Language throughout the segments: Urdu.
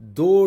2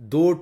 2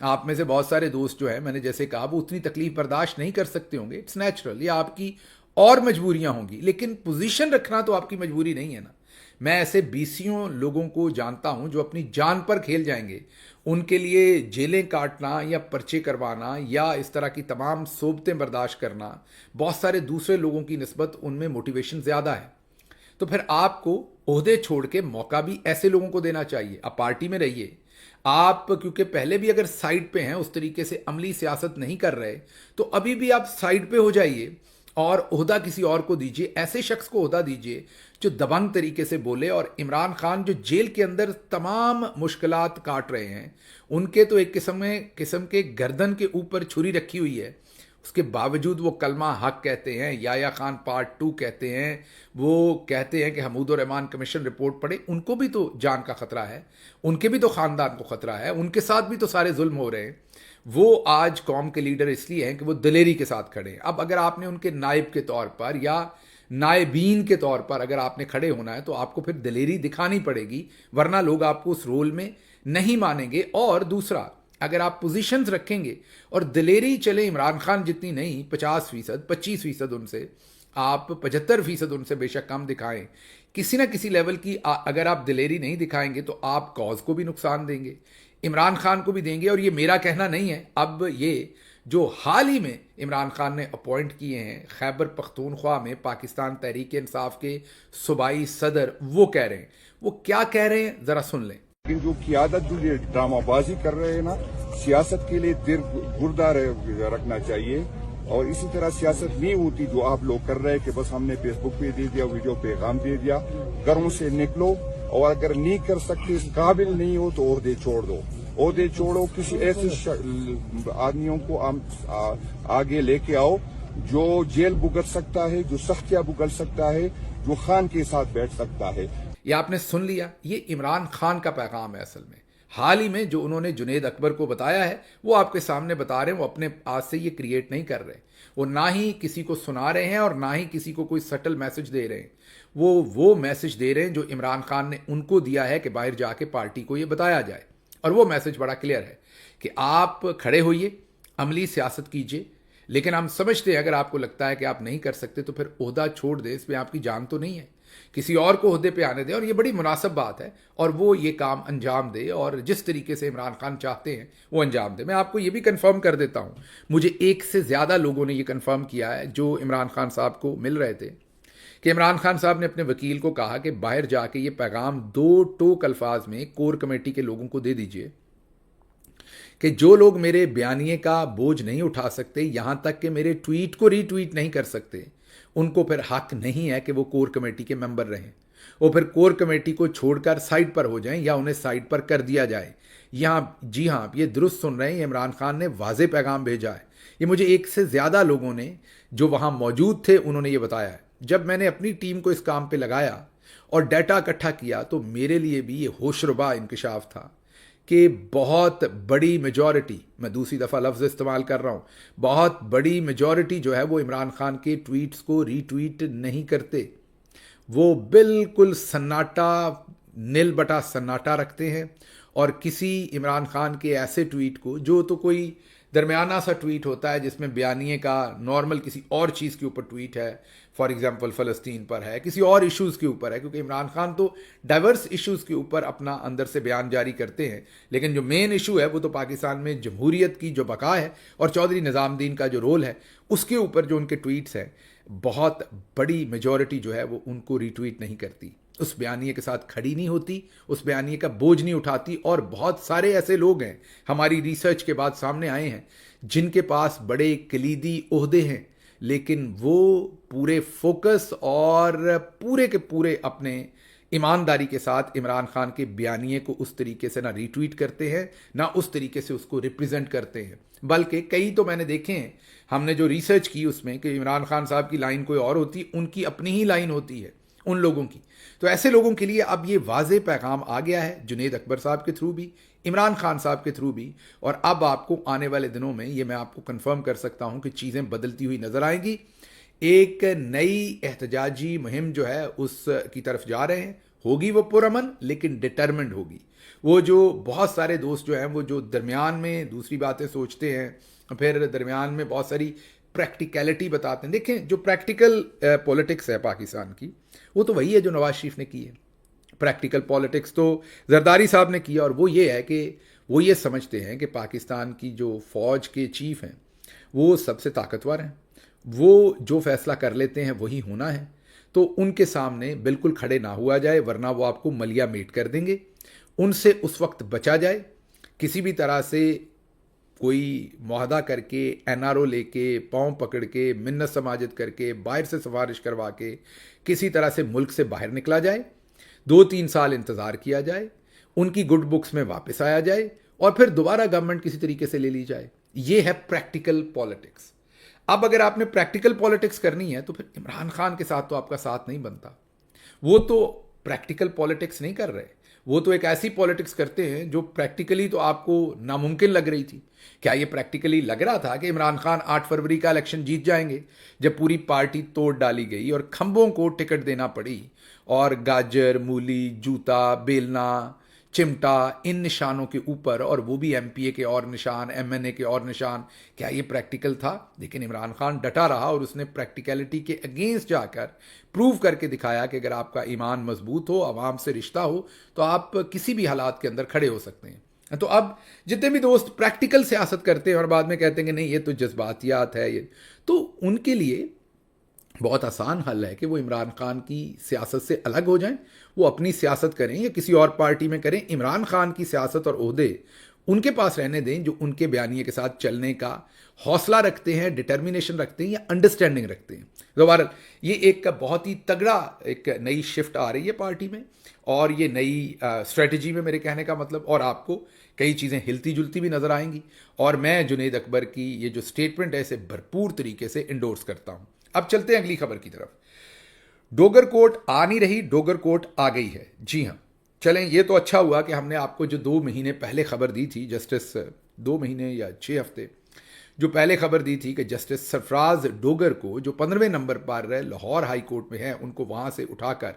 آپ میں سے بہت سارے دوست جو ہیں، میں نے جیسے کہا، وہ اتنی تکلیف برداشت نہیں کر سکتے ہوں گے، اٹس نیچرل، یہ آپ کی اور مجبوریاں ہوں گی، لیکن پوزیشن رکھنا تو آپ کی مجبوری نہیں ہے نا۔ میں ایسے بیسیوں لوگوں کو جانتا ہوں جو اپنی جان پر کھیل جائیں گے، ان کے لیے جیلیں کاٹنا یا پرچے کروانا یا اس طرح کی تمام صوبتیں برداشت کرنا بہت سارے دوسرے لوگوں کی نسبت ان میں موٹیویشن زیادہ ہے۔ تو پھر آپ کو عہدے چھوڑ کے موقع بھی ایسے لوگوں کو دینا چاہیے۔ آپ پارٹی میں رہیے، آپ کیونکہ پہلے بھی اگر سائڈ پہ ہیں، اس طریقے سے عملی سیاست نہیں کر رہے، تو ابھی بھی آپ سائڈ پہ ہو جائیے اور عہدہ کسی اور کو دیجیے، ایسے شخص کو عہدہ دیجیے جو دبنگ طریقے سے بولے۔ اور عمران خان جو جیل کے اندر تمام مشکلات کاٹ رہے ہیں، ان کے تو ایک قسم کے گردن کے اوپر چھری رکھی ہوئی ہے، اس کے باوجود وہ کلمہ حق کہتے ہیں، یایا خان پارٹ 2 کہتے ہیں، وہ کہتے ہیں کہ حمود الرحمان کمیشن رپورٹ پڑھے۔ ان کو بھی تو جان کا خطرہ ہے، ان کے بھی تو خاندان کو خطرہ ہے، ان کے ساتھ بھی تو سارے ظلم ہو رہے ہیں۔ وہ آج قوم کے لیڈر اس لیے ہیں کہ وہ دلیری کے ساتھ کھڑے ہیں۔ اب اگر آپ نے ان کے نائب کے طور پر یا نائبین کے طور پر اگر آپ نے کھڑے ہونا ہے، تو آپ کو پھر دلیری دکھانی پڑے گی، ورنہ لوگ آپ کو اس رول میں نہیں مانیں گے۔ اور دوسرا، اگر آپ پوزیشنز رکھیں گے اور دلیری چلے عمران خان جتنی نہیں، 50%، 25% ان سے، آپ 75% ان سے بے شک کم دکھائیں، کسی نہ کسی لیول کی اگر آپ دلیری نہیں دکھائیں گے تو آپ کاز کو بھی نقصان دیں گے، عمران خان کو بھی دیں گے۔ اور یہ میرا کہنا نہیں ہے، اب یہ جو حال ہی میں عمران خان نے اپوائنٹ کیے ہیں خیبر پختونخوا میں پاکستان تحریک انصاف کے صوبائی صدر، وہ کہہ رہے ہیں، وہ کیا کہہ رہے ہیں ذرا سن لیں۔ لیکن جو قیادت جو یہ ڈرامہ بازی کر رہے ہیں نا، سیاست کے لیے دل گردہ رکھنا چاہیے، اور اسی طرح سیاست نہیں ہوتی جو آپ لوگ کر رہے ہیں کہ بس ہم نے فیس بک پہ دے دیا، ویڈیو پیغام دے دیا۔ گھروں سے نکلو، اور اگر نہیں کر سکتے، اس قابل نہیں ہو تو عہدے چھوڑ دو، عہدے چھوڑو، کسی ایسے آدمیوں کو آگے لے کے آؤ جو جیل بھگت سکتا ہے، جو سختیاں بھگت سکتا ہے، جو خان کے ساتھ بیٹھ سکتا ہے۔ یہ آپ نے سن لیا، یہ عمران خان کا پیغام ہے۔ اصل میں حال ہی میں جو انہوں نے جنید اکبر کو بتایا ہے، وہ آپ کے سامنے بتا رہے ہیں، وہ اپنے آج سے یہ کریٹ نہیں کر رہے، وہ نہ ہی کسی کو سنا رہے ہیں اور نہ ہی کسی کو کوئی سٹل میسج دے رہے ہیں، وہ میسج دے رہے ہیں جو عمران خان نے ان کو دیا ہے کہ باہر جا کے پارٹی کو یہ بتایا جائے۔ اور وہ میسج بڑا کلیئر ہے کہ آپ کھڑے ہوئیے، عملی سیاست کیجیے، لیکن ہم سمجھتے ہیں اگر آپ کو لگتا ہے کہ آپ نہیں کر سکتے تو پھر عہدہ چھوڑ دیں، اس میں آپ کی جان تو نہیں ہے، کسی اور کو عہدے پہ آنے دیں، اور یہ بڑی مناسب بات ہے، اور وہ یہ کام انجام دے، اور جس طریقے سے عمران خان چاہتے ہیں وہ انجام دے۔ میں آپ کو یہ بھی کنفرم کر دیتا ہوں، مجھے ایک سے زیادہ لوگوں نے یہ کنفرم کیا ہے جو عمران خان صاحب کو مل رہے تھے، کہ عمران خان صاحب نے اپنے وکیل کو کہا کہ باہر جا کے یہ پیغام 2 ٹوک الفاظ میں کور کمیٹی کے لوگوں کو دے دیجئے کہ جو لوگ میرے بیانیے کا بوجھ نہیں اٹھا سکتے، یہاں تک کہ میرے ٹویٹ کو ری ٹویٹ نہیں کر سکتے، ان کو پھر حق نہیں ہے کہ وہ کور کمیٹی کے ممبر رہیں، وہ پھر کور کمیٹی کو چھوڑ کر سائٹ پر ہو جائیں یا انہیں سائٹ پر کر دیا جائے۔ یہاں جی ہاں، یہ درست سن رہے ہیں، عمران خان نے واضح پیغام بھیجا ہے۔ یہ مجھے ایک سے زیادہ لوگوں نے جو وہاں موجود تھے انہوں نے یہ بتایا ہے۔ جب میں نے اپنی ٹیم کو اس کام پہ لگایا اور ڈیٹا اکٹھا کیا تو میرے لیے بھی یہ ہوشربا انکشاف تھا کہ بہت بڑی میجورٹی، میں دوسری دفعہ لفظ استعمال کر رہا ہوں، بہت بڑی میجورٹی جو ہے وہ عمران خان کے ٹویٹس کو ری ٹویٹ نہیں کرتے، وہ بالکل سناٹا، نل بٹا سناٹا رکھتے ہیں، اور کسی عمران خان کے ایسے ٹویٹ کو جو تو کوئی درمیانہ سا ٹویٹ ہوتا ہے جس میں بیانیے کا نارمل کسی اور چیز کے اوپر ٹویٹ ہے، فار ایگزامپل فلسطین پر ہے، کسی اور ایشوز کے اوپر ہے، کیونکہ عمران خان تو ڈائیورس ایشوز کے اوپر اپنا اندر سے بیان جاری کرتے ہیں، لیکن جو مین ایشو ہے وہ تو پاکستان میں جمہوریت کی جو بقا ہے اور چودھری نظام الدین کا جو رول ہے، اس کے اوپر جو ان کے ٹویٹس ہیں، بہت بڑی میجورٹی جو ہے وہ ان کو ری ٹویٹ نہیں کرتی، اس بیانیے کے ساتھ کھڑی نہیں ہوتی، اس بیانیے کا بوجھ نہیں اٹھاتی۔ اور بہت سارے ایسے لوگ ہیں ہماری ریسرچ کے بعد سامنے آئے ہیں جن کے پاس بڑے کلیدی عہدے ہیں، لیکن وہ پورے فوکس اور پورے کے پورے اپنے ایمانداری کے ساتھ عمران خان کے بیانیے کو اس طریقے سے نہ ری ٹویٹ کرتے ہیں، نہ اس طریقے سے اس کو ریپرزینٹ کرتے ہیں، بلکہ کئی تو میں نے دیکھے ہیں، ہم نے جو ریسرچ کی اس میں، کہ عمران خان صاحب کی لائن کوئی اور ہوتی، ان کی اپنی ہی لائن ہوتی ہے ان لوگوں کی۔ تو ایسے لوگوں کے لیے اب یہ واضح پیغام آ گیا ہے، جنید اکبر صاحب کے تھرو بھی، عمران خان صاحب کے تھرو بھی، اور اب آپ کو آنے والے دنوں میں یہ میں آپ کو کنفرم کر سکتا ہوں کہ چیزیں بدلتی ہوئی نظر آئیں گی۔ ایک نئی احتجاجی مہم جو ہے اس کی طرف جا رہے ہیں، ہوگی وہ پرامن لیکن ڈٹرمنڈ ہوگی. وہ جو بہت سارے دوست جو ہیں وہ جو درمیان میں دوسری باتیں سوچتے ہیں, پھر درمیان میں بہت ساری پریکٹیکلٹی بتاتے ہیں. دیکھیں جو پریکٹیکل پولیٹکس ہے پاکستان کی, وہ تو وہی ہے جو نواز شریف نے کی ہے. پریکٹیکل پولیٹکس تو زرداری صاحب نے کیا, اور وہ یہ ہے کہ وہ یہ سمجھتے ہیں کہ پاکستان کی جو فوج کے چیف ہیں وہ سب سے طاقتور ہیں, وہ جو فیصلہ کر لیتے ہیں وہی ہونا ہے, تو ان کے سامنے بالکل کھڑے نہ ہوا جائے ورنہ وہ آپ کو ملیا میٹ کر دیں گے. ان سے اس وقت بچا جائے. کسی بھی طرح سے کوئی معاہدہ کر کے, این آر او لے کے, پاؤں پکڑ کے, منت سماجت کر کے, باہر سے سفارش کروا کے کسی طرح سے ملک سے باہر نکلا جائے, 2-3 سال انتظار کیا جائے, ان کی گڈ بکس میں واپس آیا جائے, اور پھر دوبارہ گورنمنٹ کسی طریقے سے لے لی جائے. یہ ہے پریکٹیکل پالیٹکس. اب اگر آپ نے پریکٹیکل پالیٹکس کرنی ہے تو پھر عمران خان کے ساتھ تو آپ کا ساتھ نہیں بنتا. وہ تو پریکٹیکل پالیٹکس نہیں کر رہے, وہ تو ایک ایسی پالیٹکس کرتے ہیں جو پریکٹیکلی تو آپ کو ناممکن لگ رہی تھی. کیا یہ پریکٹیکلی لگ رہا تھا کہ عمران خان 8 فروری کا الیکشن جیت جائیں گے؟ جب پوری پارٹی توڑ ڈالی گئی اور کھمبوں کو ٹکٹ دینا پڑی, اور گاجر, مولی, جوتا, بیلنا, چمٹا, ان نشانوں کے اوپر, اور وہ بھی ایم پی اے کے اور نشان, ایم این اے کے اور نشان, کیا یہ پریکٹیکل تھا؟ لیکن عمران خان ڈٹا رہا اور اس نے پریکٹیکلٹی کے اگینسٹ جا کر پروو کر کے دکھایا کہ اگر آپ کا ایمان مضبوط ہو, عوام سے رشتہ ہو, تو آپ کسی بھی حالات کے اندر کھڑے ہو سکتے ہیں. تو اب جتنے بھی دوست پریکٹیکل سیاست کرتے ہیں اور بعد میں کہتے ہیں کہ نہیں یہ تو جذباتیات ہے, یہ تو ان کے لیے بہت آسان حل ہے کہ وہ عمران خان کی سیاست سے الگ ہو جائیں, وہ اپنی سیاست کریں یا کسی اور پارٹی میں کریں. عمران خان کی سیاست اور عہدے ان کے پاس رہنے دیں جو ان کے بیانیے کے ساتھ چلنے کا حوصلہ رکھتے ہیں, ڈٹرمینیشن رکھتے ہیں یا انڈرسٹینڈنگ رکھتے ہیں. دوبارہ یہ ایک بہت ہی تگڑا ایک نئی شفٹ آ رہی ہے پارٹی میں, اور یہ نئی اسٹریٹجی میں میرے کہنے کا مطلب, اور آپ کو کئی چیزیں ہلتی جلتی بھی نظر آئیں گی, اور میں جنید اکبر کی یہ جو اسٹیٹمنٹ ہے اسے بھرپور طریقے سے انڈورس کرتا ہوں. اب چلتے ہیں اگلی خبر کی طرف. ڈوگر کوٹ آ نہیں رہی, ڈوگر کوٹ آ گئی ہے. جی ہاں, چلیں یہ تو اچھا ہوا کہ ہم نے آپ کو جو 2 مہینے پہلے خبر دی تھی, جسٹس 2 مہینے یا 6 ہفتے جو پہلے خبر دی تھی کہ جسٹس سرفراز ڈوگر کو جو 15ویں نمبر پر لاہور ہائی کورٹ میں ہیں ان کو وہاں سے اٹھا کر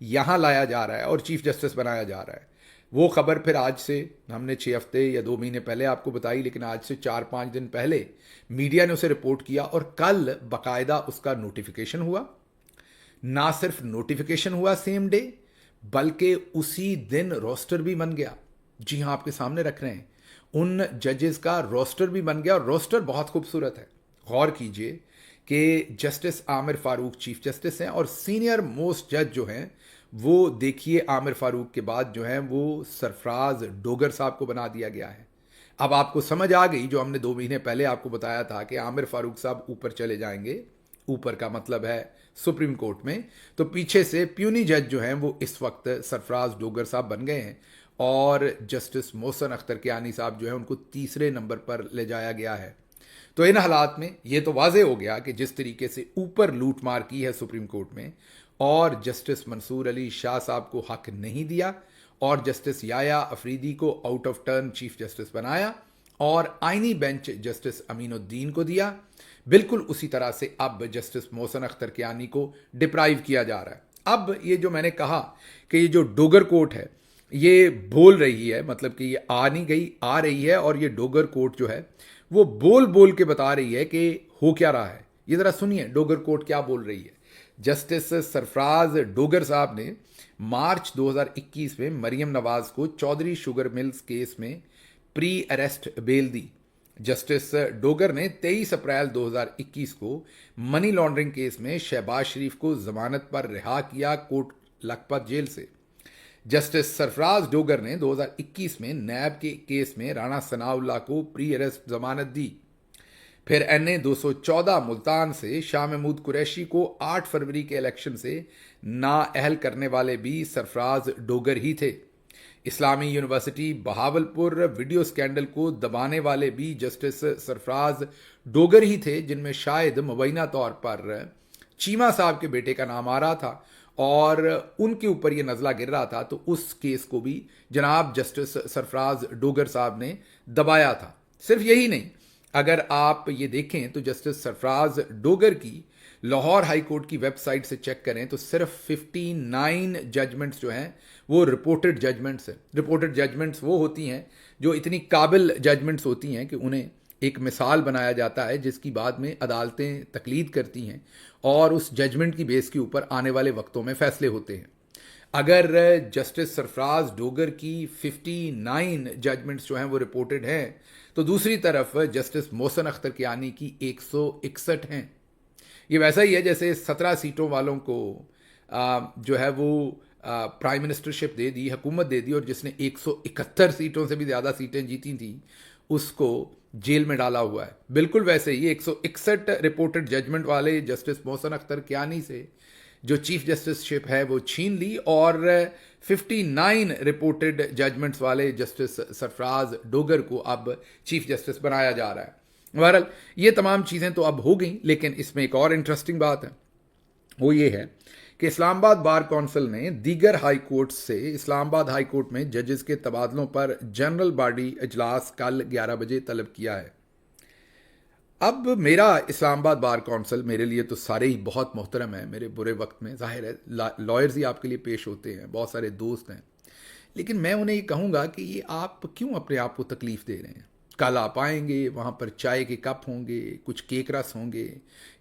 یہاں لایا جا رہا ہے اور چیف جسٹس بنایا جا رہا ہے, وہ خبر پھر آج سے ہم نے 6 ہفتے یا 2 مہینے پہلے آپ کو بتائی, لیکن آج سے 4-5 دن پہلے میڈیا نے اسے رپورٹ کیا, اور کل باقاعدہ اس کا نوٹیفیکیشن ہوا. نہ صرف نوٹیفیکیشن ہوا سیم ڈے, بلکہ اسی دن روسٹر بھی بن گیا. جی ہاں, آپ کے سامنے رکھ رہے ہیں, ان ججز کا روسٹر بھی بن گیا, اور روسٹر بہت خوبصورت ہے. غور کیجئے کہ جسٹس عامر فاروق چیف جسٹس ہیں, اور سینئر موسٹ جج جو ہیں وہ دیکھیے عامر فاروق کے بعد جو ہیں وہ سرفراز ڈوگر صاحب کو بنا دیا گیا ہے. اب آپ کو سمجھ آ گئی جو ہم نے 2 مہینے پہلے آپ کو بتایا تھا کہ عامر فاروق صاحب اوپر چلے جائیں گے, اوپر کا مطلب ہے سپریم کورٹ میں, تو پیچھے سے پیونی جج جو ہیں وہ اس وقت سرفراز ڈوگر صاحب بن گئے ہیں, اور جسٹس محسن اختر کیانی صاحب جو ہیں ان کو 3رے نمبر پر لے جایا گیا ہے. تو ان حالات میں یہ تو واضح ہو گیا کہ جس طریقے سے اوپر لوٹ مار کی ہے سپریم کورٹ میں, اور جسٹس منصور علی شاہ صاحب کو حق نہیں دیا, اور جسٹس یایا افریدی کو out of turn chief justice بنایا, اور آئینی بینچ جسٹس امین الدین کو دیا, بالکل اسی طرح سے اب جسٹس محسن اختر کیانی کو ڈپرائیو کیا جا رہا ہے. اب یہ جو میں نے کہا کہ یہ جو ڈوگر کوٹ ہے یہ بول رہی ہے, مطلب کہ یہ آ نہیں گئی, آ رہی ہے, اور یہ ڈوگر کوٹ جو ہے وہ بول بول کے بتا رہی ہے کہ ہو کیا رہا ہے. یہ ذرا سنیے ڈوگر کوٹ کیا بول رہی ہے. جسٹس سرفراز ڈوگر صاحب نے مارچ 2021 میں مریم نواز کو چودھری شوگر ملز کیس میں پری اریسٹ بیل دی. جسٹس ڈوگر نے 23 اپریل 2021 کو منی لانڈرنگ کیس میں شہباز شریف کو ضمانت پر رہا کیا کوٹ لکھپت جیل سے. جسٹس سرفراز ڈوگر نے 2021 میں نیب کے کیس میں رانا ثناء اللہ کو پری اریسٹ ضمانت دی. پھر این اے 214 ملتان سے شاہ محمود قریشی کو 8 فروری کے الیکشن سے نااہل کرنے والے بھی سرفراز ڈوگر ہی تھے. اسلامی یونیورسٹی بہاولپور ویڈیو سکینڈل کو دبانے والے بھی جسٹس سرفراز ڈوگر ہی تھے, جن میں شاید مبینہ طور پر چیمہ صاحب کے بیٹے کا نام آ رہا تھا, اور ان کے اوپر یہ نزلہ گر رہا تھا, تو اس کیس کو بھی جناب جسٹس سرفراز ڈوگر صاحب نے دبایا تھا. صرف یہی نہیں, اگر آپ یہ دیکھیں تو جسٹس سرفراز ڈوگر کی لاہور ہائی کورٹ کی ویب سائٹ سے چیک کریں تو صرف 59 ججمنٹس جو ہیں وہ رپورٹڈ ججمنٹس ہیں. رپورٹڈ ججمنٹس وہ ہوتی ہیں جو اتنی قابل ججمنٹس ہوتی ہیں کہ انہیں ایک مثال بنایا جاتا ہے جس کی بعد میں عدالتیں تقلید کرتی ہیں اور اس ججمنٹ کی بیس کے اوپر آنے والے وقتوں میں فیصلے ہوتے ہیں. اگر جسٹس سرفراز ڈوگر کی 59 ججمنٹس جو ہیں وہ رپورٹڈ ہیں تو دوسری طرف جسٹس محسن اختر کیانی کی 161 ہیں. یہ ویسا ہی ہے جیسے 17 سیٹوں والوں کو جو ہے وہ پرائم منسٹرشپ دے دی, حکومت دے دی, اور جس نے 171 سیٹوں سے بھی زیادہ سیٹیں جیتی تھیں اس کو جیل میں ڈالا ہوا ہے. بالکل ویسے ہی 161 رپورٹڈ ججمنٹ والے جسٹس محسن اختر کیانی سے جو چیف جسٹس شپ ہے وہ چھین لی, اور 59 رپورٹڈ ججمنٹس والے جسٹس سرفراز ڈوگر کو اب چیف جسٹس بنایا جا رہا ہے. بہرحال یہ تمام چیزیں تو اب ہو گئیں, لیکن اس میں ایک اور انٹرسٹنگ بات ہے, وہ یہ ہے کہ اسلام آباد بار کونسل نے دیگر ہائی کورٹس سے اسلام آباد ہائی کورٹ میں ججز کے تبادلوں پر جنرل باڈی اجلاس کل 11 بجے طلب کیا ہے. اب میرا اسلام آباد بار کونسل میرے لیے تو سارے ہی بہت محترم ہیں. میرے برے وقت میں ظاہر ہے لائرز ہی آپ کے لیے پیش ہوتے ہیں, بہت سارے دوست ہیں, لیکن میں انہیں یہ کہوں گا کہ یہ آپ کیوں اپنے آپ کو تکلیف دے رہے ہیں. کل آپ آئیں گے, وہاں پر چائے کے کپ ہوں گے, کچھ کیک رس ہوں گے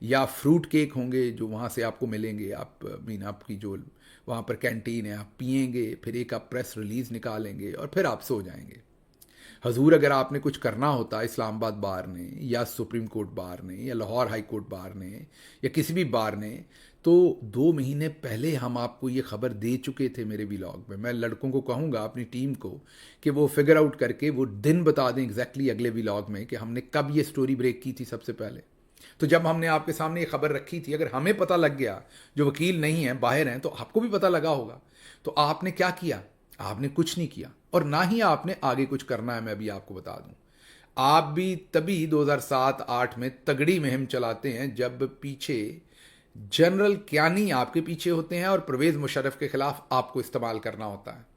یا فروٹ کیک ہوں گے جو وہاں سے آپ کو ملیں گے. آپ کی جو وہاں پر کینٹین ہے آپ پئیں گے, پھر ایک آپ پریس ریلیز نکالیں گے اور پھر آپ سو جائیں گے. حضور اگر آپ نے کچھ کرنا ہوتا اسلام آباد بار نے یا سپریم کورٹ بار نے یا لاہور ہائی کورٹ بار نے یا کسی بھی بار نے, تو 2 مہینے پہلے ہم آپ کو یہ خبر دے چکے تھے میرے ولاگ میں. میں لڑکوں کو کہوں گا اپنی ٹیم کو کہ وہ فگر آؤٹ کر کے وہ دن بتا دیں ایگزیکٹلی اگلے ولاگ میں کہ ہم نے کب یہ سٹوری بریک کی تھی سب سے پہلے. تو جب ہم نے آپ کے سامنے یہ خبر رکھی تھی, اگر ہمیں پتہ لگ گیا جو وکیل نہیں ہیں باہر ہیں تو آپ کو بھی پتہ لگا ہوگا. تو آپ نے کیا کیا؟ آپ نے کچھ نہیں کیا, اور نہ ہی آپ نے آگے کچھ کرنا ہے. میں ابھی آپ کو بتا دوں, آپ بھی تبھی 2007-8 میں تگڑی مہم چلاتے ہیں جب پیچھے جنرل کیانی آپ کے پیچھے ہوتے ہیں اور پرویز مشرف کے خلاف آپ کو استعمال کرنا ہوتا ہے.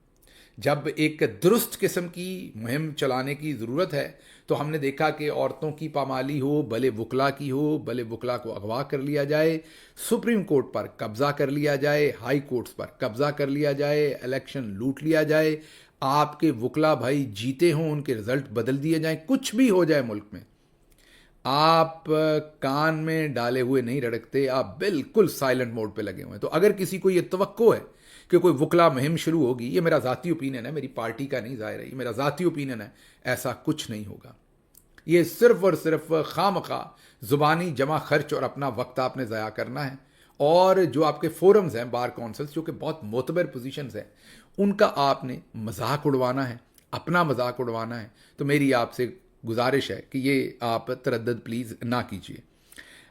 جب ایک درست قسم کی مہم چلانے کی ضرورت ہے تو ہم نے دیکھا کہ عورتوں کی پامالی ہو, بھلے وکلا کی ہو, بھلے وکلا کو اغوا کر لیا جائے, سپریم کورٹ پر قبضہ کر لیا جائے, ہائی کورٹس پر قبضہ کر لیا جائے, الیکشن لوٹ لیا جائے, آپ کے وکلا بھائی جیتے ہوں ان کے رزلٹ بدل دیے جائیں, کچھ بھی ہو جائے ملک میں, آپ کان میں ڈالے ہوئے نہیں رڑکتے, آپ بالکل سائلنٹ موڈ پہ لگے ہوئے ہیں. تو اگر کسی کو یہ توقع ہے کہ کوئی وکلا مہم شروع ہوگی, یہ میرا ذاتی اوپینین ہے, میری پارٹی کا نہیں ظاہر ہے, یہ میرا ذاتی اوپینین ہے, ایسا کچھ نہیں ہوگا. یہ صرف اور صرف خواہ زبانی جمع خرچ اور اپنا وقت آپ نے ضائع کرنا ہے. اور جو آپ کے فورمز ہیں بار کونسلز جو کہ بہت معتبر پوزیشنز ہیں, ان کا آپ نے مذاق اڑوانا ہے, اپنا مذاق اڑوانا ہے. تو میری آپ سے گزارش ہے کہ یہ آپ تردد پلیز نہ کیجیے.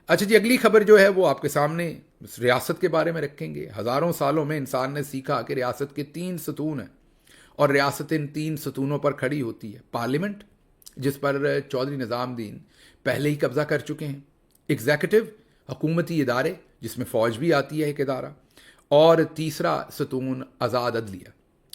اچھا جی, اگلی خبر جو ہے وہ آپ کے سامنے ریاست کے بارے میں رکھیں گے. ہزاروں سالوں میں انسان نے سیکھا کہ ریاست کے 3 ستون ہیں اور ریاست ان 3 ستونوں پر کھڑی ہوتی ہے. پارلیمنٹ جس پر چودھری نظام الدین پہلے ہی قبضہ کر چکے ہیں, ایگزیکٹو حکومتی ادارے جس میں فوج بھی آتی ہے ایک ادارہ, اور تیسرا ستون آزاد عدلیہ.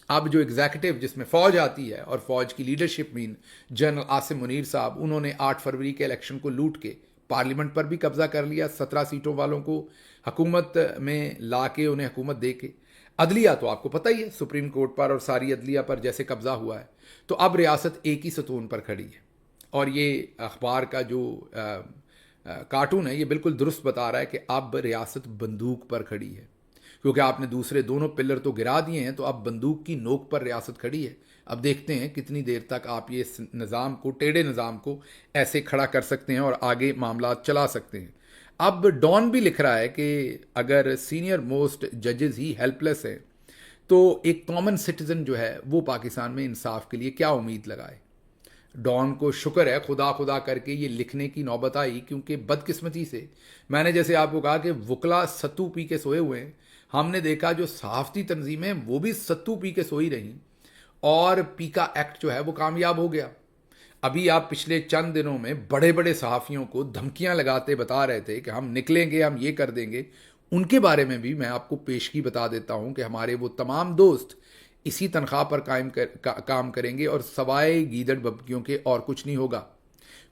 اب جو ایگزیکٹو جس میں فوج آتی ہے اور فوج کی لیڈرشپ میں جنرل عاصم منیر صاحب, انہوں نے 8 فروری کے الیکشن کو لوٹ کے پارلیمنٹ پر بھی قبضہ کر لیا, 17 سیٹوں والوں کو حکومت میں لا کے انہیں حکومت دے کے. عدلیہ تو آپ کو پتہ ہی ہے, سپریم کورٹ پر اور ساری عدلیہ پر جیسے قبضہ ہوا ہے. تو اب ریاست ایک ہی ستون پر کھڑی ہے, اور یہ اخبار کا جو کارٹون ہے یہ بالکل درست بتا رہا ہے کہ اب ریاست بندوق پر کھڑی ہے, کیونکہ آپ نے دوسرے دونوں پلر تو گرا دیے ہیں, تو اب بندوق کی نوک پر ریاست کھڑی ہے. اب دیکھتے ہیں کتنی دیر تک آپ یہ نظام کو, ٹیڑھے نظام کو ایسے کھڑا کر سکتے ہیں اور آگے معاملات چلا سکتے ہیں. اب ڈان بھی لکھ رہا ہے کہ اگر سینئر موسٹ ججز ہی ہیلپ لیس ہیں تو ایک کامن سٹیزن جو ہے وہ پاکستان میں انصاف کے لیے کیا امید لگائے. ڈان کو شکر ہے خدا کر کے یہ لکھنے کی نوبت آئی, کیونکہ بدقسمتی سے میں نے جیسے آپ کو کہا کہ وکلا ستو پی کے سوئے ہوئے ہیں, ہم نے دیکھا جو صحافتی تنظیمیں وہ بھی ستو پی کے سوئی رہیں, اور پیکا ایکٹ جو ہے وہ کامیاب ہو گیا. ابھی آپ پچھلے چند دنوں میں بڑے بڑے صحافیوں کو دھمکیاں لگاتے بتا رہے تھے کہ ہم نکلیں گے, ہم یہ کر دیں گے. ان کے بارے میں بھی میں آپ کو پیشگی بتا دیتا ہوں کہ ہمارے وہ تمام دوست اسی تنخواہ پر کام کریں گے اور سوائے گیدڑ ببکیوں کے اور کچھ نہیں ہوگا.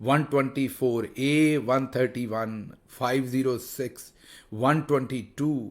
124A, 131, 506, 122,